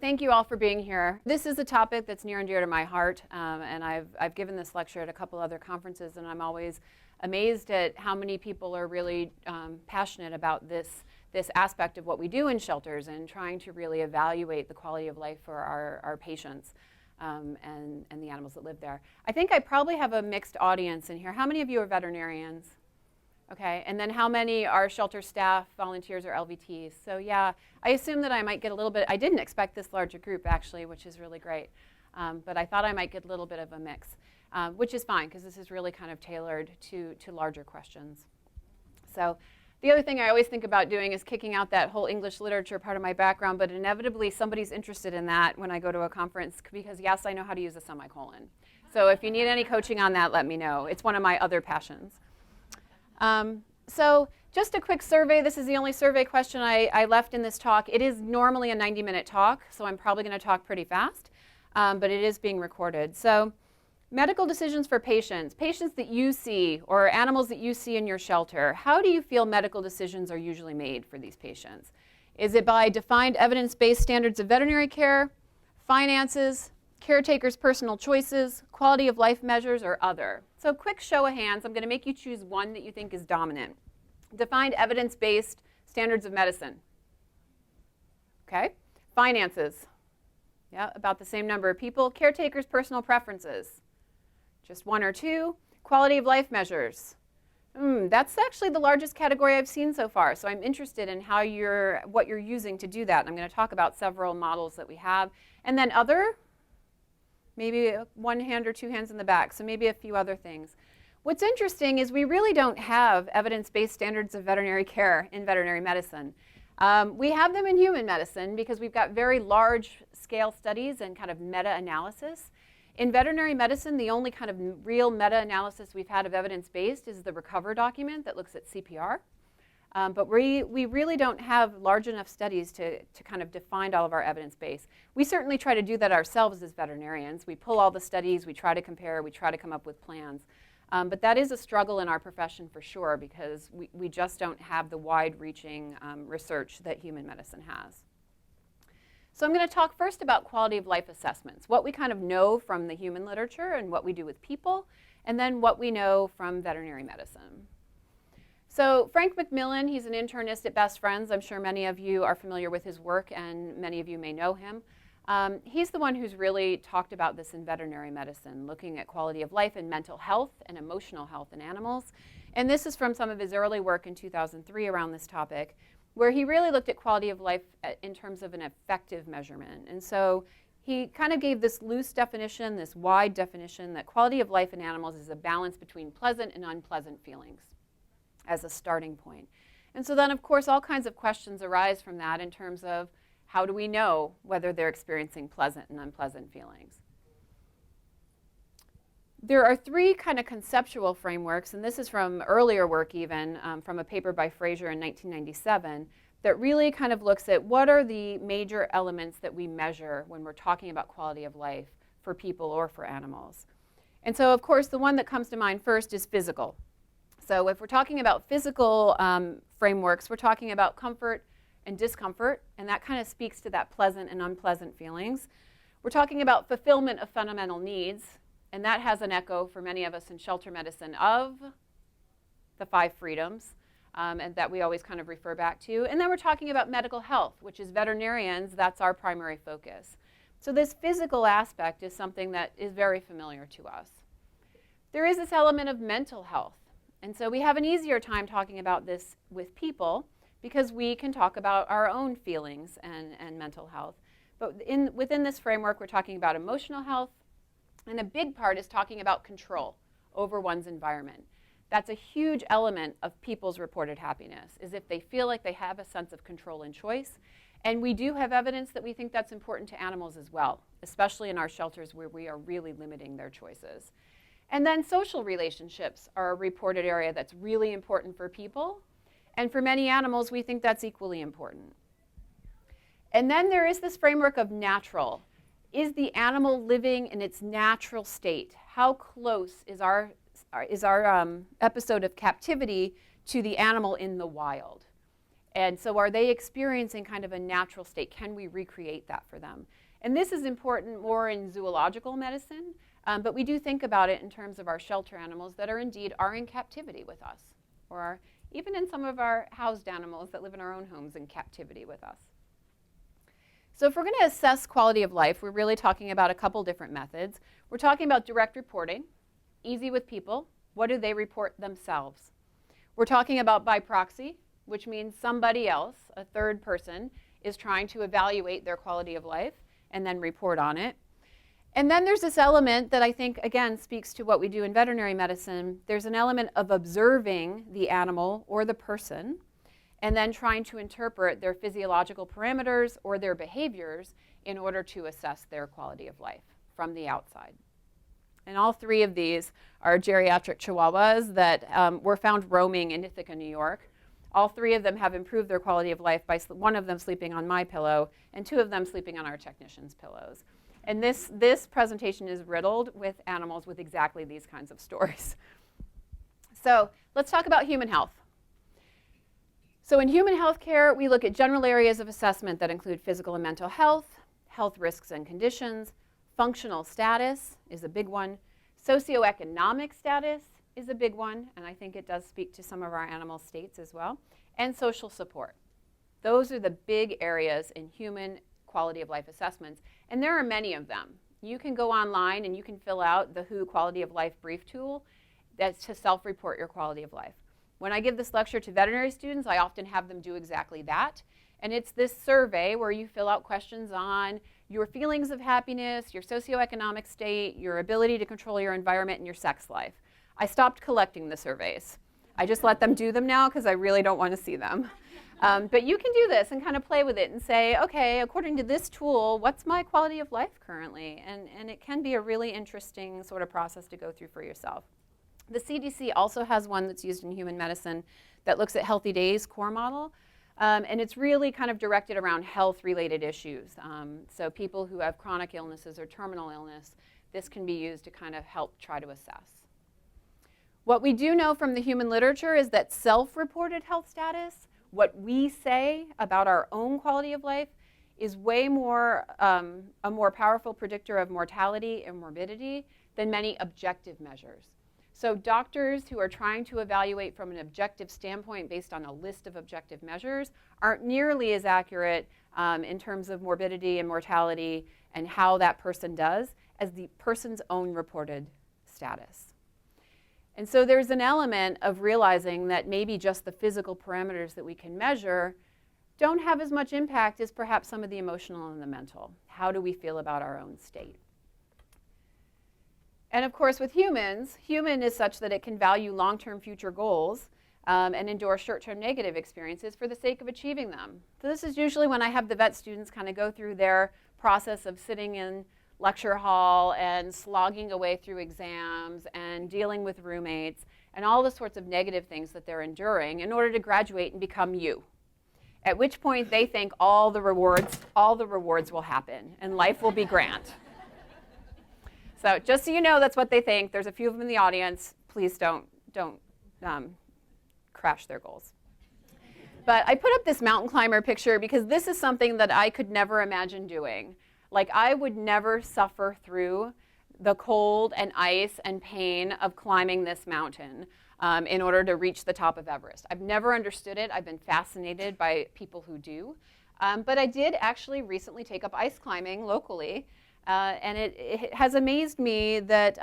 Thank you all for being here. This is a topic that's near and dear to my heart, and I've given this lecture at a couple other conferences, and I'm always amazed at how many people are really passionate about this aspect of what we do in shelters and trying to really evaluate the quality of life for our patients and the animals that live there. I think I probably have a mixed audience in here. How many of you are veterinarians? Okay, and then how many are shelter staff, volunteers, or LVTs? So yeah, I assume that I might get a little bit, I didn't expect this larger group actually, which is really great. But I thought I might get a little bit of a mix, which is fine because this is really kind of tailored to larger questions. So the other thing I always think about doing is kicking out that whole English literature part of my background, but inevitably somebody's interested in that when I go to a conference because yes, I know how to use a semicolon. So if you need any coaching on that, let me know. It's one of my other passions. So just a quick survey. This is the only survey question I left in this talk. It is normally a 90-minute talk, so I'm probably going to talk pretty fast, but it is being recorded. So medical decisions for patients that you see or animals that you see in your shelter, how do you feel medical decisions are usually made for these patients? Is it by defined evidence-based standards of veterinary care, finances, caretakers' personal choices, quality of life measures, or other? So quick show of hands. I'm going to make you choose one that you think is dominant. Defined evidence-based standards of medicine. Okay. Finances. Yeah, about the same number of people. Caretakers' personal preferences. Just one or two. Quality of life measures. That's actually the largest category I've seen so far. So I'm interested in what you're using to do that. And I'm going to talk about several models that we have. And then other. Maybe one hand or two hands in the back, so maybe a few other things. What's interesting is we really don't have evidence-based standards of veterinary care in veterinary medicine. We have them in human medicine because we've got very large-scale studies and kind of meta-analysis. In veterinary medicine, the only kind of real meta-analysis we've had of evidence-based is the RECOVER document that looks at CPR. But we really don't have large enough studies to kind of define all of our evidence base. We certainly try to do that ourselves as veterinarians. We pull all the studies, we try to compare, we try to come up with plans. But that is a struggle in our profession for sure because we just don't have the wide-reaching research that human medicine has. So I'm going to talk first about quality of life assessments, what we kind of know from the human literature and what we do with people, and then what we know from veterinary medicine. So Frank McMillan, he's an internist at Best Friends. I'm sure many of you are familiar with his work and many of you may know him. He's the one who's really talked about this in veterinary medicine, looking at quality of life and mental health and emotional health in animals. And this is from some of his early work in 2003 around this topic, where he really looked at quality of life in terms of an effective measurement. And so he kind of gave this loose definition, this wide definition, that quality of life in animals is a balance between pleasant and unpleasant feelings as a starting point. And so then, of course, all kinds of questions arise from that in terms of how do we know whether they're experiencing pleasant and unpleasant feelings? There are three kind of conceptual frameworks, and this is from earlier work even, from a paper by Fraser in 1997, that really kind of looks at what are the major elements that we measure when we're talking about quality of life for people or for animals. And so, of course, the one that comes to mind first is physical. So if we're talking about physical frameworks, we're talking about comfort and discomfort, and that kind of speaks to that pleasant and unpleasant feelings. We're talking about fulfillment of fundamental needs, and that has an echo for many of us in shelter medicine of the 5 freedoms, and that we always kind of refer back to. And then we're talking about medical health, which is veterinarians, that's our primary focus. So this physical aspect is something that is very familiar to us. There is this element of mental health. And so we have an easier time talking about this with people because we can talk about our own feelings and mental health. But within this framework, we're talking about emotional health, and a big part is talking about control over one's environment. That's a huge element of people's reported happiness, is if they feel like they have a sense of control and choice. And we do have evidence that we think that's important to animals as well, especially in our shelters where we are really limiting their choices. And then social relationships are a reported area that's really important for people. And for many animals, we think that's equally important. And then there is this framework of natural. Is the animal living in its natural state? How close is our episode of captivity to the animal in the wild? And so are they experiencing kind of a natural state? Can we recreate that for them? And this is important more in zoological medicine, but we do think about it in terms of our shelter animals that are in captivity with us, or even in some of our housed animals that live in our own homes in captivity with us. So if we're going to assess quality of life, we're really talking about a couple different methods. We're talking about direct reporting, easy with people. What do they report themselves? We're talking about by proxy, which means somebody else, a third person, is trying to evaluate their quality of life and then report on it. And then there's this element that I think, again, speaks to what we do in veterinary medicine. There's an element of observing the animal or the person and then trying to interpret their physiological parameters or their behaviors in order to assess their quality of life from the outside. And all three of these are geriatric chihuahuas that were found roaming in Ithaca, New York. All three of them have improved their quality of life by one of them sleeping on my pillow and two of them sleeping on our technicians' pillows. And this presentation is riddled with animals with exactly these kinds of stories. So let's talk about human health. So in human health care, we look at general areas of assessment that include physical and mental health, health risks and conditions, functional status is a big one, socioeconomic status is a big one, and I think it does speak to some of our animal states as well, and social support. Those are the big areas in human quality of life assessments, and there are many of them. You can go online and you can fill out the WHO Quality of Life Brief tool that's to self-report your quality of life. When I give this lecture to veterinary students, I often have them do exactly that, and it's this survey where you fill out questions on your feelings of happiness, your socioeconomic state, your ability to control your environment, and your sex life. I stopped collecting the surveys. I just let them do them now because I really don't want to see them. But you can do this and kind of play with it and say, okay, according to this tool, what's my quality of life currently? And it can be a really interesting sort of process to go through for yourself. The CDC also has one that's used in human medicine that looks at Healthy Days core model. And it's really kind of directed around health-related issues. So people who have chronic illnesses or terminal illness, this can be used to kind of help try to assess. What we do know from the human literature is that self-reported health status, what we say about our own quality of life, is way more a more powerful predictor of mortality and morbidity than many objective measures. So doctors who are trying to evaluate from an objective standpoint based on a list of objective measures aren't nearly as accurate in terms of morbidity and mortality and how that person does as the person's own reported status. And so there's an element of realizing that maybe just the physical parameters that we can measure don't have as much impact as perhaps some of the emotional and the mental. How do we feel about our own state? And of course, with humans, human is such that it can value long-term future goals and endure short-term negative experiences for the sake of achieving them. So this is usually when I have the vet students kind of go through their process of sitting in lecture hall and slogging away through exams and dealing with roommates and all the sorts of negative things that they're enduring in order to graduate and become you. At which point they think all the rewards will happen and life will be grand. So just so you know, that's what they think. There's a few of them in the audience. Please don't crash their goals. But I put up this mountain climber picture because this is something that I could never imagine doing. Like, I would never suffer through the cold and ice and pain of climbing this mountain in order to reach the top of Everest. I've never understood it. I've been fascinated by people who do. But I did actually recently take up ice climbing locally. And it has amazed me that,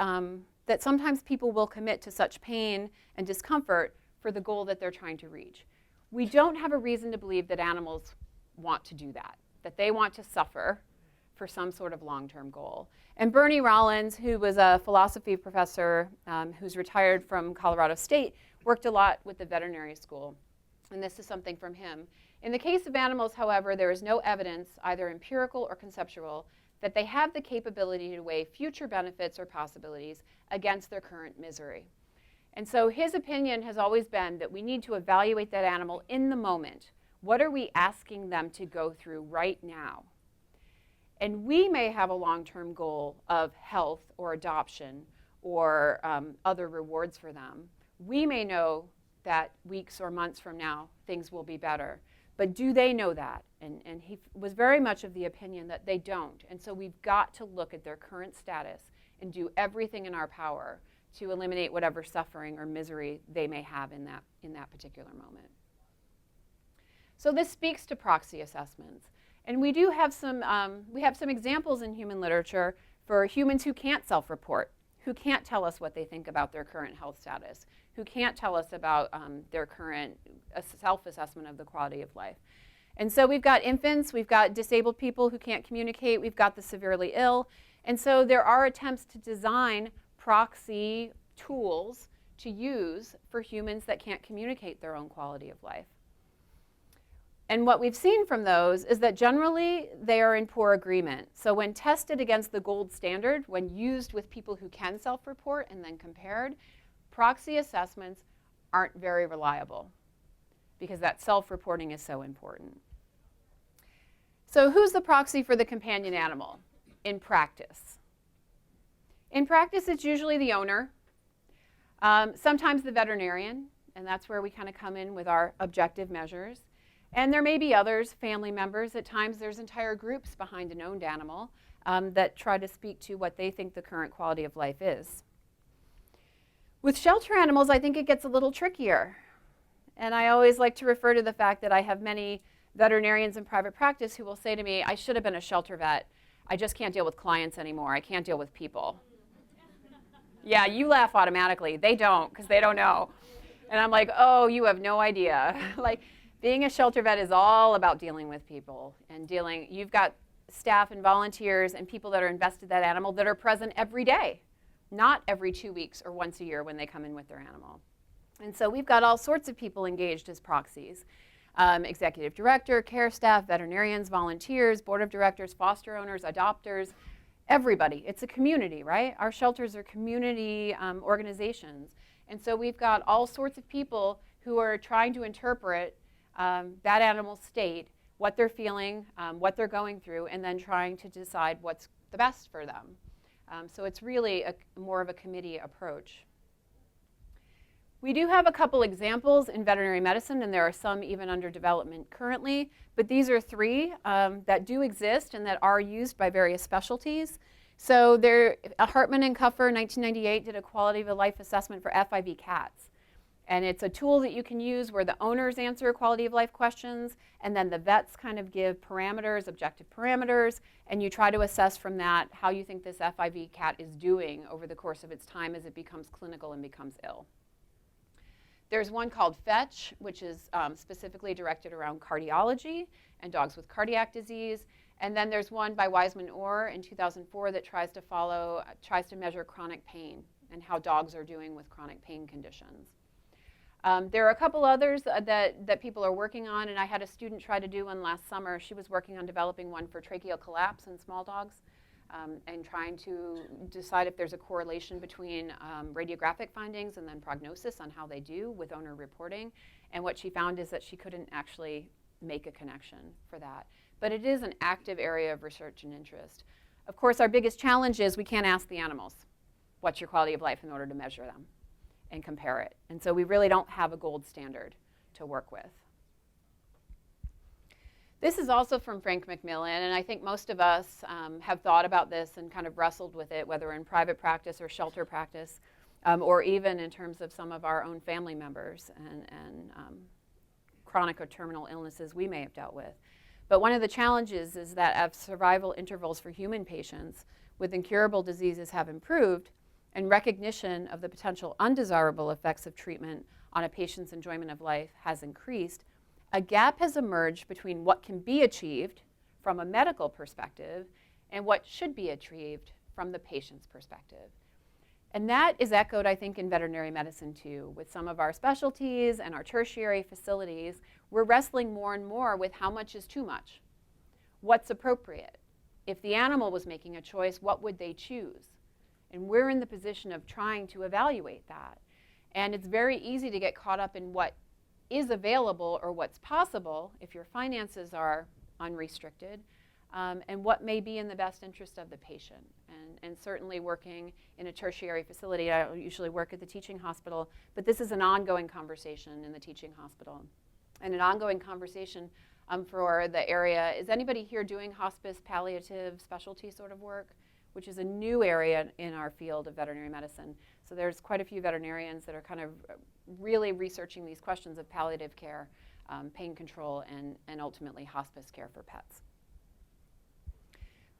that sometimes people will commit to such pain and discomfort for the goal that they're trying to reach. We don't have a reason to believe that animals want to do that, that they want to suffer for some sort of long-term goal. And Bernie Rollins, who was a philosophy professor who's retired from Colorado State, worked a lot with the veterinary school. And this is something from him. In the case of animals, however, there is no evidence, either empirical or conceptual, that they have the capability to weigh future benefits or possibilities against their current misery. And so his opinion has always been that we need to evaluate that animal in the moment. What are we asking them to go through right now? And we may have a long-term goal of health or adoption or other rewards for them. We may know that weeks or months from now, things will be better. But do they know that? And he was very much of the opinion that they don't. And so we've got to look at their current status and do everything in our power to eliminate whatever suffering or misery they may have in that particular moment. So this speaks to proxy assessments. And we do have some examples in human literature for humans who can't self-report, who can't tell us what they think about their current health status, who can't tell us about their current self-assessment of the quality of life. And so we've got infants, we've got disabled people who can't communicate, we've got the severely ill. And so there are attempts to design proxy tools to use for humans that can't communicate their own quality of life. And what we've seen from those is that generally they are in poor agreement. So when tested against the gold standard, when used with people who can self-report and then compared, proxy assessments aren't very reliable because that self-reporting is so important. So who's the proxy for the companion animal in practice? In practice, it's usually the owner, sometimes the veterinarian, and that's where we kind of come in with our objective measures. And there may be others, family members. At times, there's entire groups behind an owned animal that try to speak to what they think the current quality of life is. With shelter animals, I think it gets a little trickier. And I always like to refer to the fact that I have many veterinarians in private practice who will say to me, I should have been a shelter vet. I just can't deal with clients anymore. I can't deal with people. Yeah, you laugh automatically. They don't, because they don't know. And I'm like, oh, you have no idea. Like, being a shelter vet is all about dealing with people and you've got staff and volunteers and people that are invested in that animal that are present every day, not every 2 weeks or once a year when they come in with their animal. And so we've got all sorts of people engaged as proxies. Executive director, care staff, veterinarians, volunteers, board of directors, foster owners, adopters, everybody. It's a community, right? Our shelters are community organizations. And so we've got all sorts of people who are trying to interpret that animal's state, what they're feeling, what they're going through, and then trying to decide what's the best for them. So it's really more of a committee approach. We do have a couple examples in veterinary medicine, and there are some even under development currently, but these are three that do exist and that are used by various specialties. So Hartman and Cuffer in 1998 did a quality of life assessment for FIV cats. And it's a tool that you can use where the owners answer quality of life questions, and then the vets kind of give parameters, objective parameters, and you try to assess from that how you think this FIV cat is doing over the course of its time as it becomes clinical and becomes ill. There's one called FETCH, which is specifically directed around cardiology and dogs with cardiac disease. And then there's one by Wiseman Orr in 2004 that tries to measure chronic pain and how dogs are doing with chronic pain conditions. There are a couple others that people are working on, and I had a student try to do one last summer. She was working on developing one for tracheal collapse in small dogs and trying to decide if there's a correlation between radiographic findings and then prognosis on how they do with owner reporting. And what she found is that she couldn't actually make a connection for that. But it is an active area of research and interest. Of course, our biggest challenge is we can't ask the animals, what's your quality of life, in order to measure them and compare it. And so we really don't have a gold standard to work with. This is also from Frank McMillan, and I think most of us have thought about this and kind of wrestled with it, whether in private practice or shelter practice, or even in terms of some of our own family members and chronic or terminal illnesses we may have dealt with. But one of the challenges is that as survival intervals for human patients with incurable diseases have improved, and recognition of the potential undesirable effects of treatment on a patient's enjoyment of life has increased, a gap has emerged between what can be achieved from a medical perspective and what should be achieved from the patient's perspective. And that is echoed, I think, in veterinary medicine too. With some of our specialties and our tertiary facilities, we're wrestling more and more with how much is too much. What's appropriate? If the animal was making a choice, what would they choose? And we're in the position of trying to evaluate that. And it's very easy to get caught up in what is available or what's possible if your finances are unrestricted, and what may be in the best interest of the patient. And certainly working in a tertiary facility, I usually work at the teaching hospital, but this is an ongoing conversation in the teaching hospital and an ongoing conversation for the area. Is anybody here doing hospice, palliative, specialty sort of work, which is a new area in our field of veterinary medicine? So there's quite a few veterinarians that are kind of really researching these questions of palliative care, pain control, and ultimately hospice care for pets.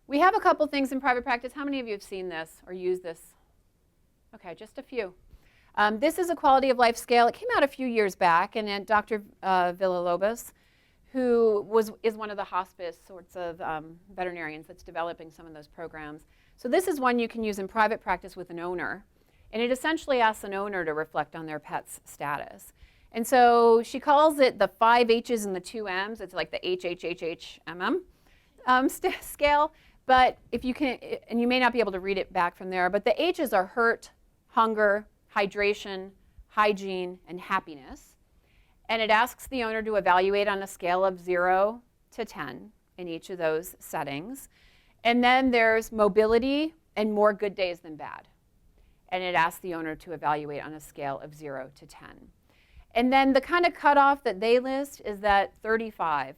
We have a couple things in private practice. How many of you have seen this or used this? Okay, just a few. This is a quality of life scale. It came out a few years back, and Dr. Villalobos, who is one of the hospice sorts of veterinarians that's developing some of those programs. So this is one you can use in private practice with an owner, and it essentially asks an owner to reflect on their pet's status. And so she calls it the 5 H's and the 2 M's. It's like the HHHHMM scale. But if you can, and you may not be able to read it back from there, but the H's are hurt, hunger, hydration, hygiene, and happiness. And it asks the owner to evaluate on a scale of 0 to 10 in each of those settings. And then there's mobility and more good days than bad. And it asks the owner to evaluate on a scale of 0 to 10. And then the kind of cutoff that they list is that 35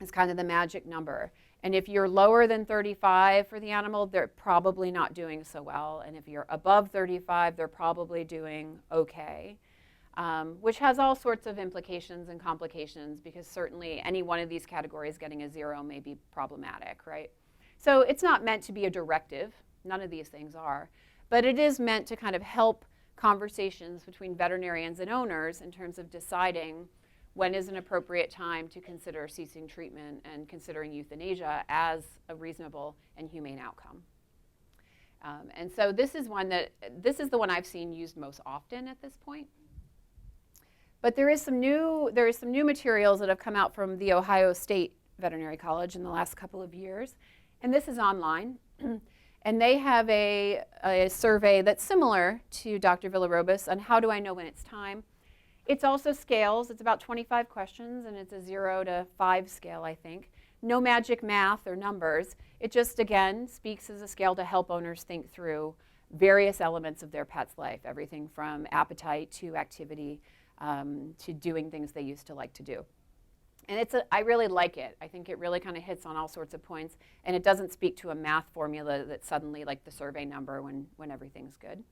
is kind of the magic number. And if you're lower than 35 for the animal, they're probably not doing so well. And if you're above 35, they're probably doing okay, which has all sorts of implications and complications, because certainly any one of these categories getting a 0 may be problematic, right? So it's not meant to be a directive. None of these things are. But it is meant to kind of help conversations between veterinarians and owners in terms of deciding when is an appropriate time to consider ceasing treatment and considering euthanasia as a reasonable and humane outcome. And so this is the one I've seen used most often at this point. But there is some new materials that have come out from the Ohio State Veterinary College in the last couple of years, and this is online. And they have a survey that's similar to Dr. Villarobos on how do I know when it's time. It's also scales. It's about 25 questions, and it's a 0 to 5 scale, I think. No magic math or numbers. It just, again, speaks as a scale to help owners think through various elements of their pet's life, everything from appetite to activity to doing things they used to like to do. And I really like it. I think it really kind of hits on all sorts of points, and it doesn't speak to a math formula that's suddenly like the survey number when everything's good.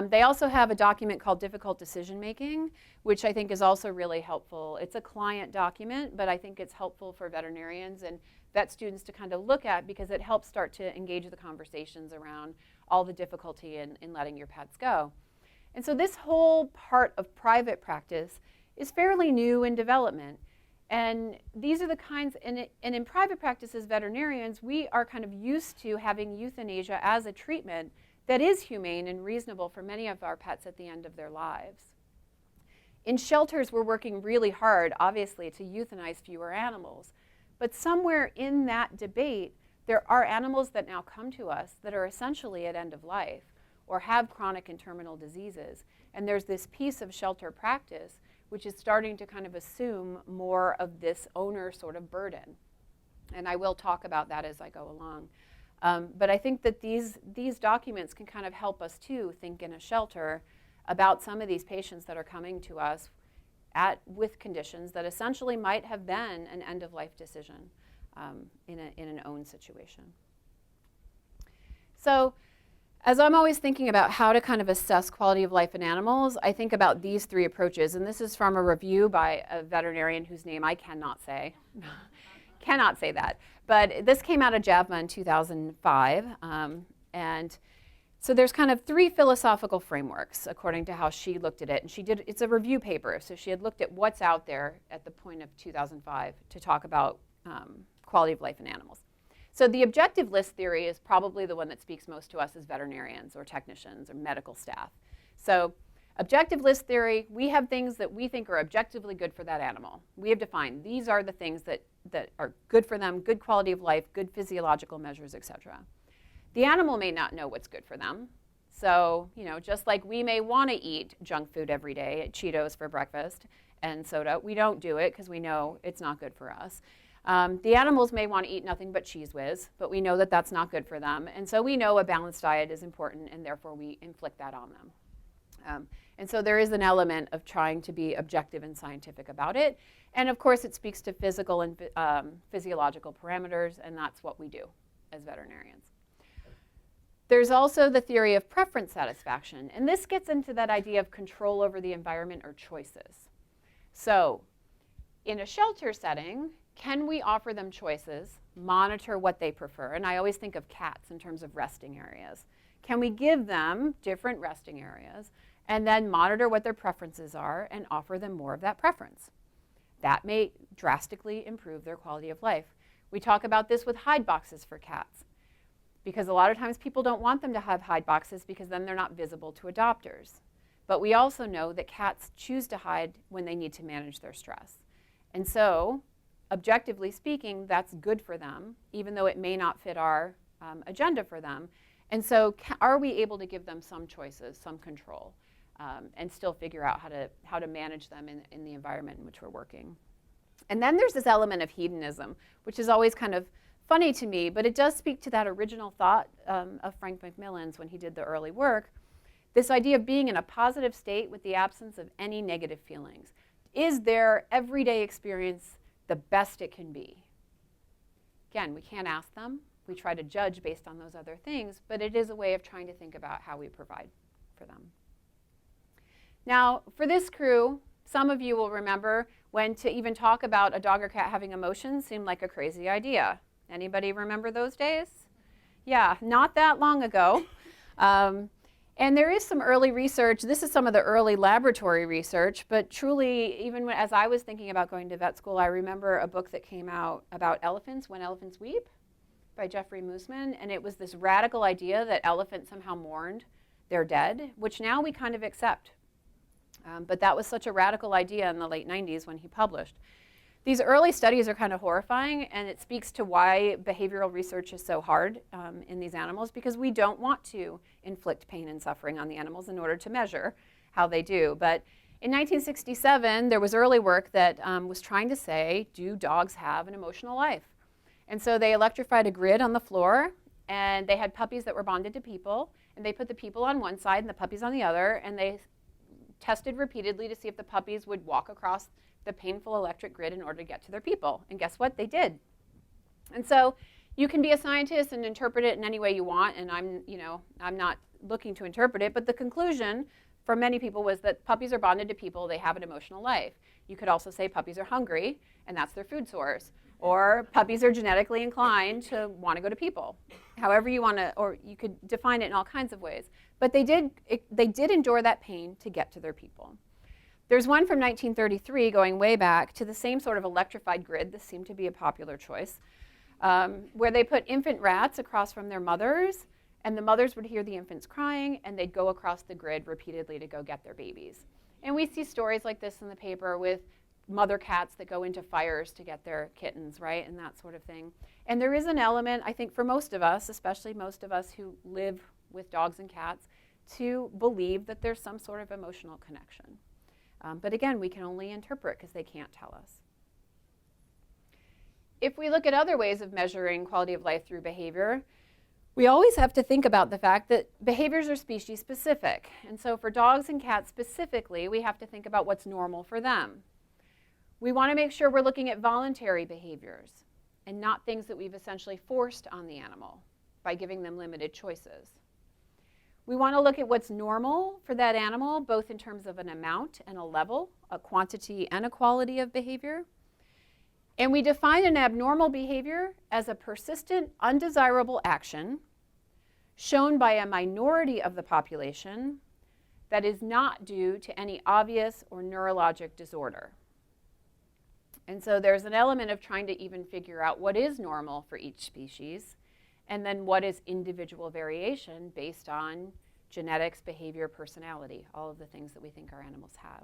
They also have a document called Difficult Decision Making, which I think is also really helpful. It's a client document, but I think it's helpful for veterinarians and vet students to kind of look at, because it helps start to engage the conversations around all the difficulty in letting your pets go. And so this whole part of private practice is fairly new in development. And these are the kinds, and in private practice as veterinarians, we are kind of used to having euthanasia as a treatment that is humane and reasonable for many of our pets at the end of their lives. In shelters, we're working really hard, obviously, to euthanize fewer animals. But somewhere in that debate, there are animals that now come to us that are essentially at end of life or have chronic and terminal diseases. And there's this piece of shelter practice which is starting to kind of assume more of this owner sort of burden. And I will talk about that as I go along. But I think that these documents can kind of help us too think in a shelter about some of these patients that are coming to us with conditions that essentially might have been an end-of-life decision in an own situation. So as I'm always thinking about how to kind of assess quality of life in animals, I think about these 3 approaches. And this is from a review by a veterinarian whose name I cannot say. Cannot say that. But this came out of JAVMA in 2005. And so there's kind of 3 philosophical frameworks according to how she looked at it. And it's a review paper. So she had looked at what's out there at the point of 2005 to talk about quality of life in animals. So the objective list theory is probably the one that speaks most to us as veterinarians or technicians or medical staff. So objective list theory, we have things that we think are objectively good for that animal. We have defined these are the things that are good for them, good quality of life, good physiological measures, etc. The animal may not know what's good for them. So, just like we may want to eat junk food every day, Cheetos for breakfast and soda, we don't do it because we know it's not good for us. The animals may want to eat nothing but Cheez Whiz, but we know that that's not good for them. And so we know a balanced diet is important, and therefore we inflict that on them. And so there is an element of trying to be objective and scientific about it. And of course, it speaks to physical and physiological parameters, and that's what we do as veterinarians. There's also the theory of preference satisfaction, and this gets into that idea of control over the environment or choices. So in a shelter setting, can we offer them choices, monitor what they prefer? And I always think of cats in terms of resting areas. Can we give them different resting areas and then monitor what their preferences are and offer them more of that preference? That may drastically improve their quality of life. We talk about this with hide boxes for cats, because a lot of times people don't want them to have hide boxes because then they're not visible to adopters. But we also know that cats choose to hide when they need to manage their stress. And so, objectively speaking, that's good for them, even though it may not fit our agenda for them. And so are we able to give them some choices, some control, and still figure out how to manage them in the environment in which we're working? And then there's this element of hedonism, which is always kind of funny to me, but it does speak to that original thought of Frank McMillan's when he did the early work. This idea of being in a positive state with the absence of any negative feelings. Is their everyday experience the best it can be? Again, we can't ask them. We try to judge based on those other things, but it is a way of trying to think about how we provide for them. Now, for this crew, some of you will remember when to even talk about a dog or cat having emotions seemed like a crazy idea. Anybody remember those days? Yeah, not that long ago. And there is some early research. This is some of the early laboratory research, but truly, even as I was thinking about going to vet school, I remember a book that came out about elephants, When Elephants Weep, by Jeffrey Moosman, and it was this radical idea that elephants somehow mourned their dead, which now we kind of accept. But that was such a radical idea in the late 90s when he published. These early studies are kind of horrifying, and it speaks to why behavioral research is so hard in these animals, because we don't want to inflict pain and suffering on the animals in order to measure how they do. But in 1967, there was early work that was trying to say, do dogs have an emotional life? And so they electrified a grid on the floor, and they had puppies that were bonded to people, and they put the people on one side and the puppies on the other, and they tested repeatedly to see if the puppies would walk across the painful electric grid in order to get to their people. And guess what? They did. And so you can be a scientist and interpret it in any way you want, and I'm not looking to interpret it, but the conclusion for many people was that puppies are bonded to people, they have an emotional life. You could also say puppies are hungry, and that's their food source. Or puppies are genetically inclined to want to go to people. However you want to, or you could define it in all kinds of ways. But they did endure that pain to get to their people. There's one from 1933 going way back to the same sort of electrified grid. This seemed to be a popular choice, where they put infant rats across from their mothers, and the mothers would hear the infants crying, and they'd go across the grid repeatedly to go get their babies. And we see stories like this in the paper with mother cats that go into fires to get their kittens, right, and that sort of thing. And there is an element, I think, for most of us, especially most of us who live with dogs and cats, to believe that there's some sort of emotional connection. But again, we can only interpret because they can't tell us. If we look at other ways of measuring quality of life through behavior, we always have to think about the fact that behaviors are species specific. And so for dogs and cats specifically, we have to think about what's normal for them. We want to make sure we're looking at voluntary behaviors and not things that we've essentially forced on the animal by giving them limited choices. We want to look at what's normal for that animal, both in terms of an amount and a level, a quantity and a quality of behavior. And we define an abnormal behavior as a persistent, undesirable action shown by a minority of the population that is not due to any obvious or neurologic disorder. And so there's an element of trying to even figure out what is normal for each species, and then what is individual variation based on genetics, behavior, personality, all of the things that we think our animals have.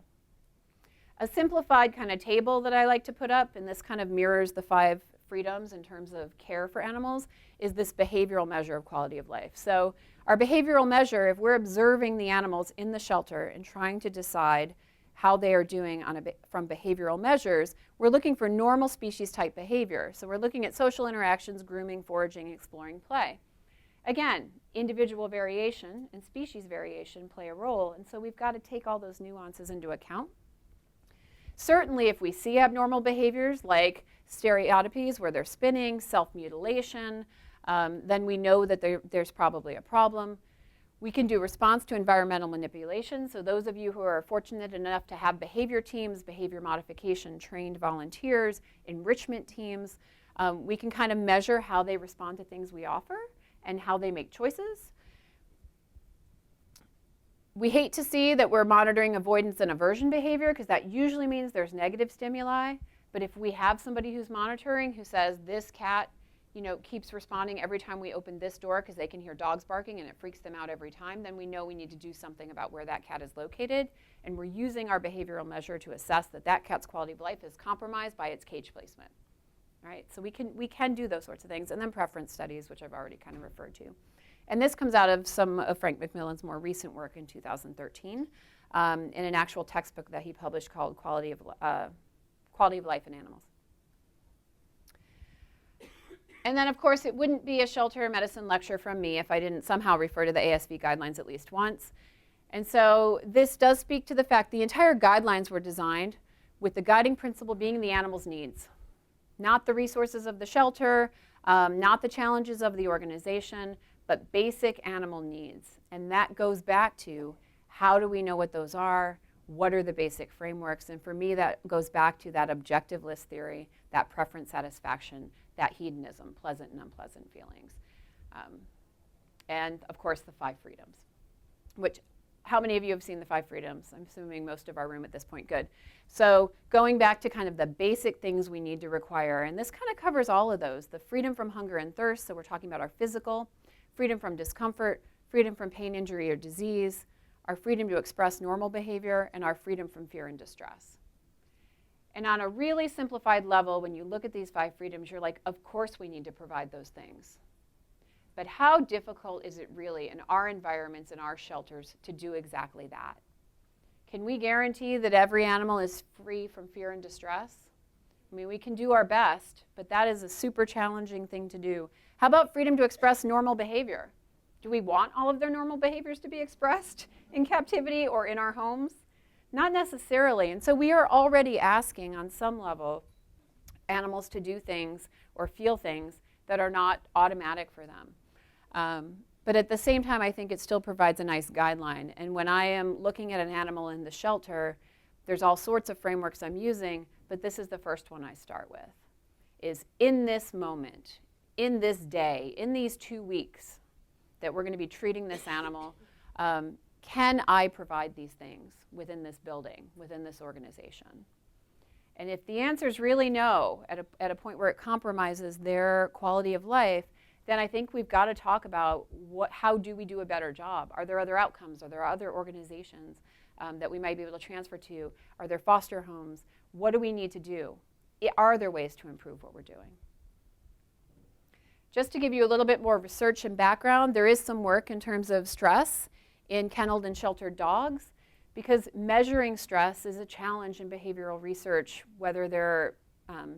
A simplified kind of table that I like to put up, and this kind of mirrors the 5 freedoms in terms of care for animals, is this behavioral measure of quality of life. So our behavioral measure, if we're observing the animals in the shelter and trying to decide how they are doing from behavioral measures, we're looking for normal species type behavior. So we're looking at social interactions, grooming, foraging, exploring, play. Again, individual variation and species variation play a role, and so we've got to take all those nuances into account. Certainly if we see abnormal behaviors like stereotypies where they're spinning, self-mutilation, then we know that there's probably a problem. We can do response to environmental manipulation. So those of you who are fortunate enough to have behavior teams, behavior modification trained volunteers, enrichment teams, we can kind of measure how they respond to things we offer and how they make choices. We hate to see that we're monitoring avoidance and aversion behavior because that usually means there's negative stimuli. But if we have somebody who's monitoring who says this cat, keeps responding every time we open this door because they can hear dogs barking and it freaks them out every time, then we know we need to do something about where that cat is located. And we're using our behavioral measure to assess that cat's quality of life is compromised by its cage placement. Right? So we can do those sorts of things. And then preference studies, which I've already kind of referred to. And this comes out of some of Frank McMillan's more recent work in 2013 in an actual textbook that he published called Quality of Life in Animals. And then, of course, it wouldn't be a shelter medicine lecture from me if I didn't somehow refer to the ASV guidelines at least once. And so this does speak to the fact the entire guidelines were designed with the guiding principle being the animal's needs, not the resources of the shelter, not the challenges of the organization, but basic animal needs. And that goes back to how do we know what those are? What are the basic frameworks? And for me, that goes back to that objective list theory, that preference satisfaction, that hedonism, pleasant and unpleasant feelings. And of course, the 5 freedoms, which how many of you have seen the 5 freedoms? I'm assuming most of our room at this point, good. So going back to kind of the basic things we need to require, and this kind of covers all of those, the freedom from hunger and thirst, so we're talking about our physical, freedom from discomfort, freedom from pain, injury, or disease, our freedom to express normal behavior, and our freedom from fear and distress. And on a really simplified level, when you look at these 5 freedoms, you're like, of course we need to provide those things. But how difficult is it really in our environments, in our shelters, to do exactly that? Can we guarantee that every animal is free from fear and distress? I mean, we can do our best, but that is a super challenging thing to do. How about freedom to express normal behavior? Do we want all of their normal behaviors to be expressed in captivity or in our homes? Not necessarily. And so we are already asking on some level animals to do things or feel things that are not automatic for them. But at the same time, I think it still provides a nice guideline. And when I am looking at an animal in the shelter, there's all sorts of frameworks I'm using, but this is the first one I start with, is in this moment, in this day, in these 2 weeks that we're going to be treating this animal, can I provide these things within this building, within this organization? And if the answer is really no, at a point where it compromises their quality of life, then I think we've got to talk about how do we do a better job? Are there other outcomes? Are there other organizations that we might be able to transfer to? Are there foster homes? What do we need to do? Are there ways to improve what we're doing? Just to give you a little bit more research and background, there is some work in terms of stress in kenneled and sheltered dogs, because measuring stress is a challenge in behavioral research, whether they're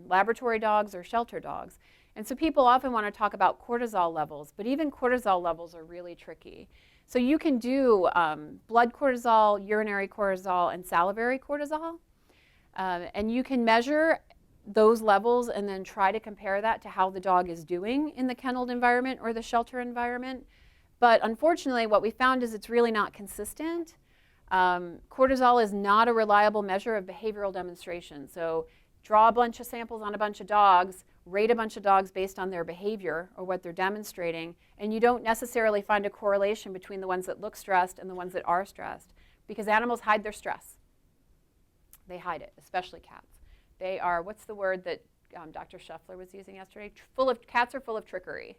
laboratory dogs or shelter dogs. And so people often want to talk about cortisol levels, but even cortisol levels are really tricky. So you can do blood cortisol, urinary cortisol, and salivary cortisol. And you can measure those levels and then try to compare that to how the dog is doing in the kenneled environment or the shelter environment. But unfortunately, what we found is it's really not consistent. Cortisol is not a reliable measure of behavioral demonstration. So draw a bunch of samples on a bunch of dogs, rate a bunch of dogs based on their behavior or what they're demonstrating, and you don't necessarily find a correlation between the ones that look stressed and the ones that are stressed, because animals hide their stress. They hide it, especially cats. They are, what's the word that Dr. Scheffler was using yesterday? Cats are full of trickery.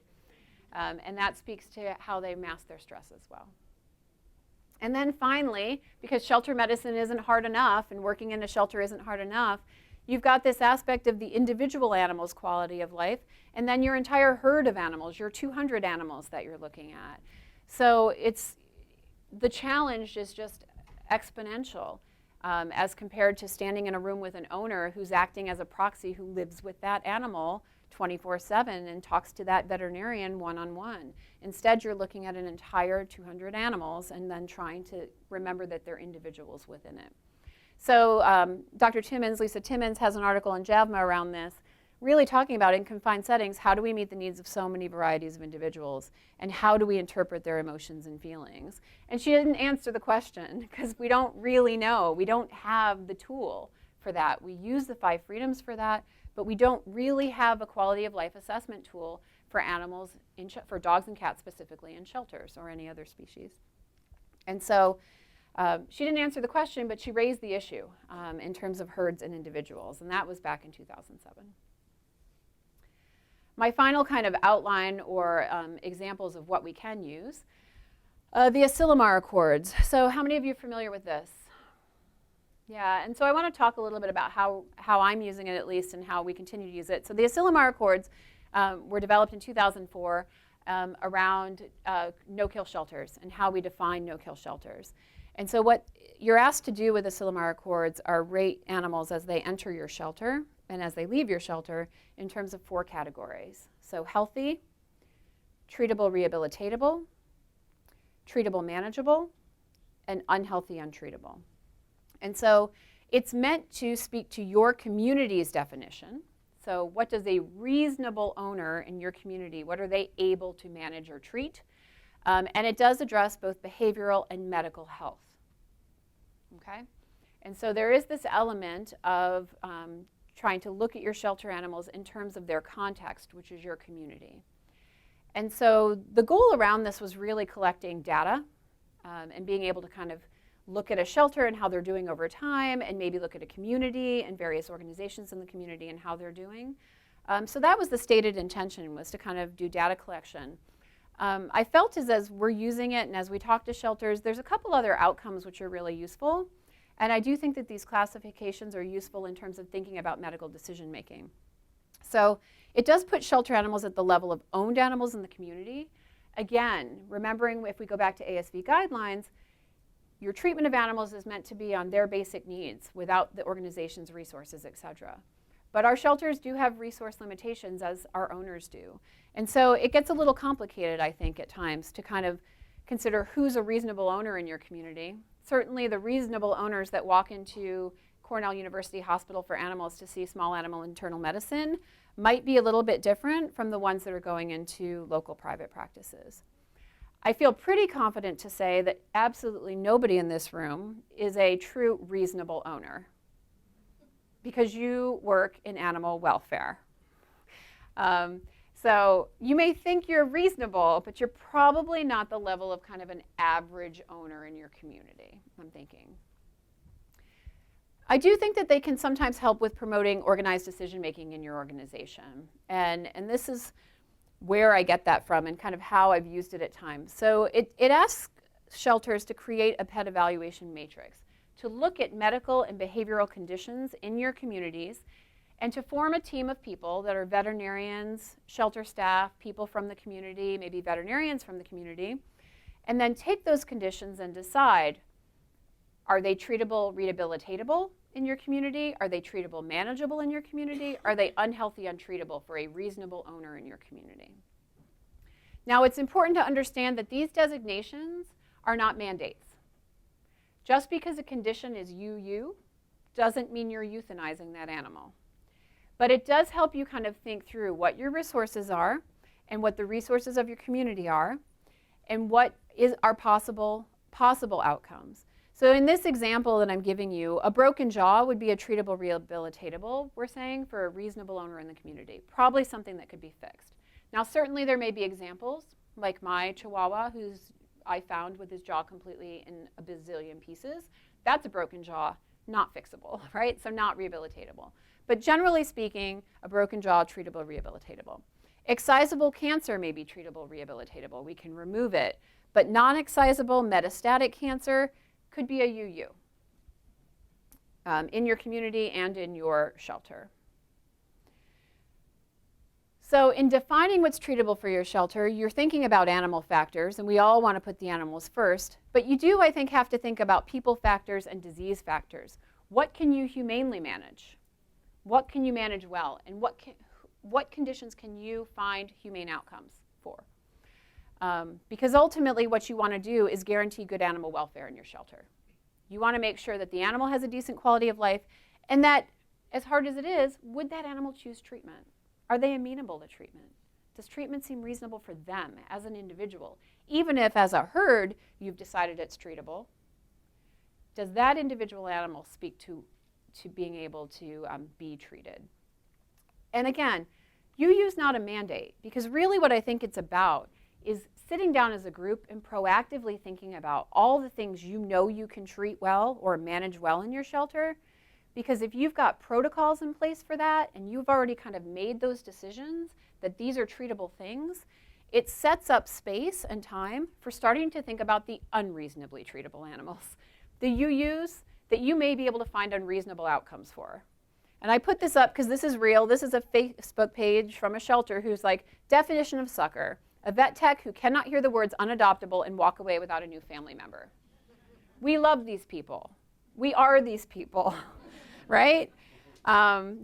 And that speaks to how they mask their stress as well. And then finally, because shelter medicine isn't hard enough and working in a shelter isn't hard enough, you've got this aspect of the individual animal's quality of life, and then your entire herd of animals, your 200 animals that you're looking at. So the challenge is just exponential as compared to standing in a room with an owner who's acting as a proxy who lives with that animal 24/7 and talks to that veterinarian one-on-one. Instead, you're looking at an entire 200 animals and then trying to remember that they're individuals within it. So Dr. Timmons, Lisa Timmons, has an article in JAVMA around this, really talking about in confined settings, how do we meet the needs of so many varieties of individuals, and how do we interpret their emotions and feelings? And she didn't answer the question, because we don't really know. We don't have the tool for that. We use the 5 freedoms for that, but we don't really have a quality of life assessment tool for animals, for dogs and cats specifically, in shelters or any other species. And so she didn't answer the question, but she raised the issue in terms of herds and individuals, and that was back in 2007. My final kind of outline or examples of what we can use, the Asilomar Accords. So how many of you are familiar with this? Yeah, and so I want to talk a little bit about how I'm using it, at least, and how we continue to use it. So the Asilomar Accords were developed in 2004 around no-kill shelters and how we define no-kill shelters. And so what you're asked to do with the Asilomar Accords are rate animals as they enter your shelter and as they leave your shelter in terms of 4 categories. So healthy, treatable rehabilitatable, treatable manageable, and unhealthy untreatable. And so it's meant to speak to your community's definition. So what does a reasonable owner in your community, what are they able to manage or treat? And it does address both behavioral and medical health. Okay? And so there is this element of trying to look at your shelter animals in terms of their context, which is your community. And so the goal around this was really collecting data and being able to kind of look at a shelter and how they're doing over time, and maybe look at a community and various organizations in the community and how they're doing. So that was the stated intention, was to kind of do data collection. I felt as we're using it and as we talk to shelters, there's a couple other outcomes which are really useful. And I do think that these classifications are useful in terms of thinking about medical decision making. So it does put shelter animals at the level of owned animals in the community. Again, remembering if we go back to ASV guidelines, your treatment of animals is meant to be on their basic needs without the organization's resources, et cetera. But our shelters do have resource limitations, as our owners do. And so it gets a little complicated, I think, at times to kind of consider who's a reasonable owner in your community. Certainly the reasonable owners that walk into Cornell University Hospital for Animals to see small animal internal medicine might be a little bit different from the ones that are going into local private practices. I feel pretty confident to say that absolutely nobody in this room is a true reasonable owner, because you work in animal welfare. So you may think you're reasonable, but you're probably not the level of kind of an average owner in your community, I'm thinking. I do think that they can sometimes help with promoting organized decision making in your organization. And this is where I get that from and kind of how I've used it at times. So it asks shelters to create a pet evaluation matrix, to look at medical and behavioral conditions in your communities, and to form a team of people that are veterinarians, shelter staff, people from the community, maybe veterinarians from the community, and then take those conditions and decide, are they treatable, rehabilitatable in your community? Are they treatable, manageable in your community? Are they unhealthy, untreatable for a reasonable owner in your community? Now, it's important to understand that these designations are not mandates. Just because a condition is UU doesn't mean you're euthanizing that animal. But it does help you kind of think through what your resources are and what the resources of your community are and what are possible outcomes. So in this example that I'm giving you, a broken jaw would be a treatable, rehabilitatable, we're saying, for a reasonable owner in the community. Probably something that could be fixed. Now, certainly there may be examples, like my Chihuahua, who's I found with his jaw completely in a bazillion pieces. That's a broken jaw, not fixable, right? So not rehabilitatable. But generally speaking, a broken jaw, treatable, rehabilitatable. Excisable cancer may be treatable, rehabilitatable. We can remove it. But non-excisable metastatic cancer could be a UU in your community and in your shelter. So in defining what's treatable for your shelter, you're thinking about animal factors, and we all want to put the animals first, but you do, I think, have to think about people factors and disease factors. What can you humanely manage? What can you manage well? And what conditions can you find humane outcomes for? Because ultimately what you want to do is guarantee good animal welfare in your shelter. You want to make sure that the animal has a decent quality of life, and that, as hard as it is, would that animal choose treatment? Are they amenable to treatment? Does treatment seem reasonable for them as an individual? Even if, as a herd, you've decided it's treatable, does that individual animal speak to being able to be treated? And again, UU's not a mandate, because really what I think it's about is sitting down as a group and proactively thinking about all the things you know you can treat well or manage well in your shelter. Because if you've got protocols in place for that and you've already kind of made those decisions that these are treatable things, it sets up space and time for starting to think about the unreasonably treatable animals, the UUs that you may be able to find unreasonable outcomes for. And I put this up because this is real. This is a Facebook page from a shelter who's like, definition of sucker, a vet tech who cannot hear the words unadoptable and walk away without a new family member. We love these people. We are these people, right?